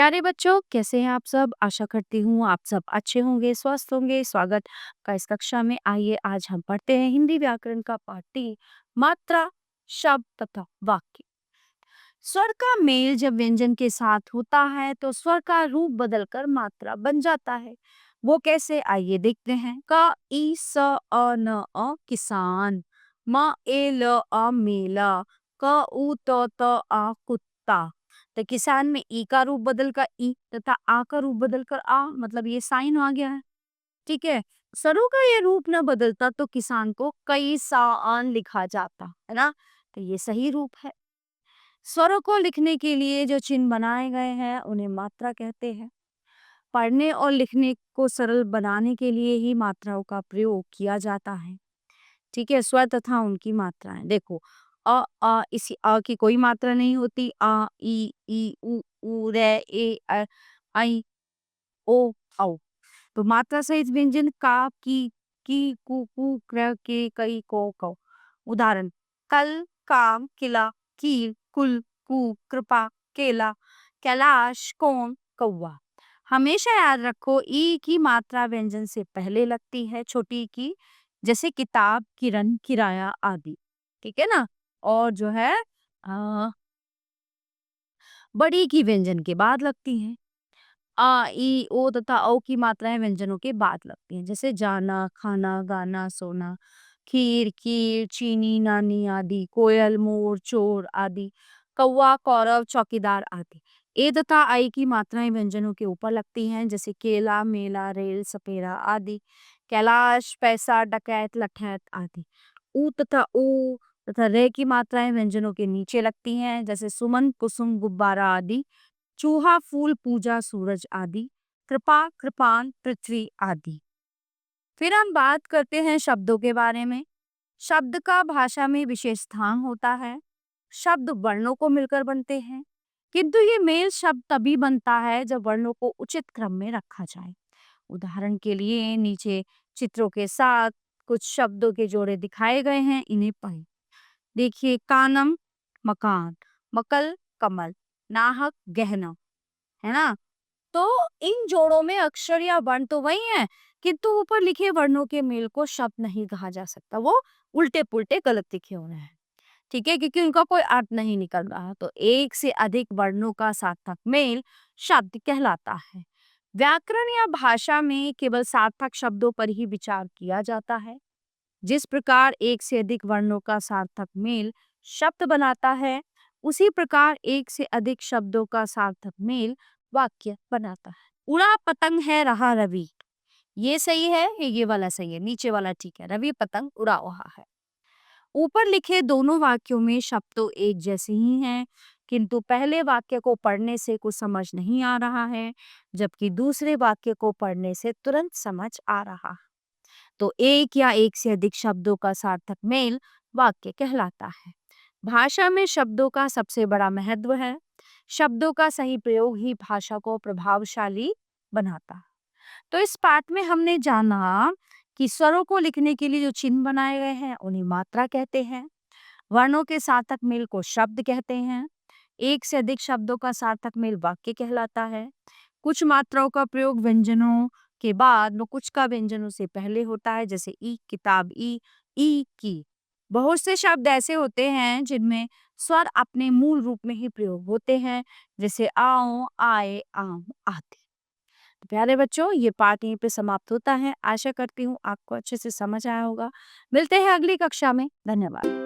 प्यारे बच्चों, कैसे हैं आप सब? आशा करती हूँ आप सब अच्छे होंगे, स्वस्थ होंगे। स्वागत का इस कक्षा में। आइए आज हम पढ़ते हैं हिंदी व्याकरण का पाठ 3, मात्रा, शब्द तथा वाक्य। स्वर का मेल जब व्यंजन के साथ होता है तो स्वर का रूप बदलकर मात्रा बन जाता है। वो कैसे? आइए देखते हैं। क ई स अ न अ किसान, म ए ल अ मेला, क उ त त आ कुत्ता। तो किसान में ई का रूप बदलकर ई तथा आ का रूप बदलकर आ, मतलब ये साइन आ गया है। ठीक है। स्वरों का ये रूप न बदलता तो किसान को कई सान लिखा जाता है ना। तो ये सही रूप है। स्वरों को लिखने के लिए जो चिन्ह बनाए गए हैं उन्हें मात्रा कहते हैं। पढ़ने और लिखने को सरल बनाने के लिए ही मात्राओं का प्रयोग किया जाता है। ठीक है। स्वर तथा उनकी मात्राएं देखो। इसी अ की कोई मात्रा नहीं होती। आ ई उ रे ए आई ओ औ। तो मात्रा सहित व्यंजन का की कु क्र के कई को कौ। उदाहरण: कल, काम, किला, कील, कुल, कु, कृपा, केला, कैलाश, कौन, कौवा। हमेशा याद रखो ई की मात्रा व्यंजन से पहले लगती है, छोटी की जैसे किताब, किरण, किराया आदि। ठीक है ना। और जो है बड़ी की व्यंजन के बाद लगती है। आ, ई, ओ तथा औ की मात्राएं व्यंजनों के बाद लगती हैं, जैसे जाना, खाना, गाना, सोना, खीर, कीर, चीनी, नानी आदि, कोयल, मोर, चोर आदि, कौवा, कौरव, चौकीदार आदि। ए तथा आई की मात्राएं व्यंजनों के ऊपर लगती हैं, जैसे केला, मेला, रेल, सपेरा आदि, कैलाश, पैसा, डकैत, लठैत आदि। ऊ तथा ऊ तथा रे की मात्राएं व्यंजनों के नीचे लगती हैं, जैसे सुमन, कुसुम, गुब्बारा आदि, चूहा, फूल, पूजा, सूरज आदि, कृपा, कृपान, पृथ्वी आदि। फिर हम बात करते हैं शब्दों के बारे में। शब्द का भाषा में विशेष स्थान होता है। शब्द वर्णों को मिलकर बनते हैं, किंतु ये मेल शब्द तभी बनता है जब वर्णों को उचित क्रम में रखा जाए। उदाहरण के लिए नीचे चित्रों के साथ कुछ शब्दों के जोड़े दिखाए गए हैं, इन्हें पढ़ें। देखिए, कानम मकान, मकल कमल, नाहक गहना, है ना। तो इन जोड़ों में अक्षर या वर्ण तो वही है, किंतु ऊपर लिखे वर्णों के मेल को शब्द नहीं कहा जा सकता। वो उल्टे पुल्टे गलत लिखे हुए हैं। ठीक है, क्योंकि उनका कोई अर्थ नहीं निकल रहा। तो एक से अधिक वर्णों का सार्थक मेल शब्द कहलाता है। व्याकरण या भाषा में केवल सार्थक शब्दों पर ही विचार किया जाता है। जिस प्रकार एक से अधिक वर्णों का सार्थक मेल शब्द बनाता है, उसी प्रकार एक से अधिक शब्दों का सार्थक मेल वाक्य बनाता है। उड़ा पतंग है रहा रवि, ये सही है, ये वाला सही है, नीचे वाला ठीक है। रवि पतंग उड़ा रहा है। ऊपर लिखे दोनों वाक्यों में शब्द तो एक जैसे ही हैं, किंतु पहले वाक्य को पढ़ने से कुछ समझ नहीं आ रहा है, जबकि दूसरे वाक्य को पढ़ने से तुरंत समझ आ रहा है। तो एक या एक से अधिक शब्दों का सार्थक मेल वाक्य कहलाता है। भाषा में शब्दों का सबसे बड़ा महत्व है। शब्दों का सही प्रयोग ही भाषा को प्रभावशाली बनाता है। तो इस पाठ में हमने जाना कि स्वरों को लिखने के लिए जो चिन्ह बनाए गए हैं उन्हें मात्रा कहते हैं। वर्णों के सार्थक मेल को शब्द कहते हैं। एक से अधिक शब्दों का सार्थक मेल वाक्य कहलाता है। कुछ मात्राओं का प्रयोग व्यंजनों के बाद व कुछ का व्यंजनों से पहले होता है, जैसे ई किताब, ई की। बहुत से शब्द ऐसे होते हैं जिनमें स्वर अपने मूल रूप में ही प्रयोग होते हैं, जैसे आओ, आए, आम आदि। तो प्यारे बच्चों, ये पाठ यहीं पे समाप्त होता है। आशा करती हूँ आपको अच्छे से समझ आया होगा। मिलते हैं अगली कक्षा में। धन्यवाद।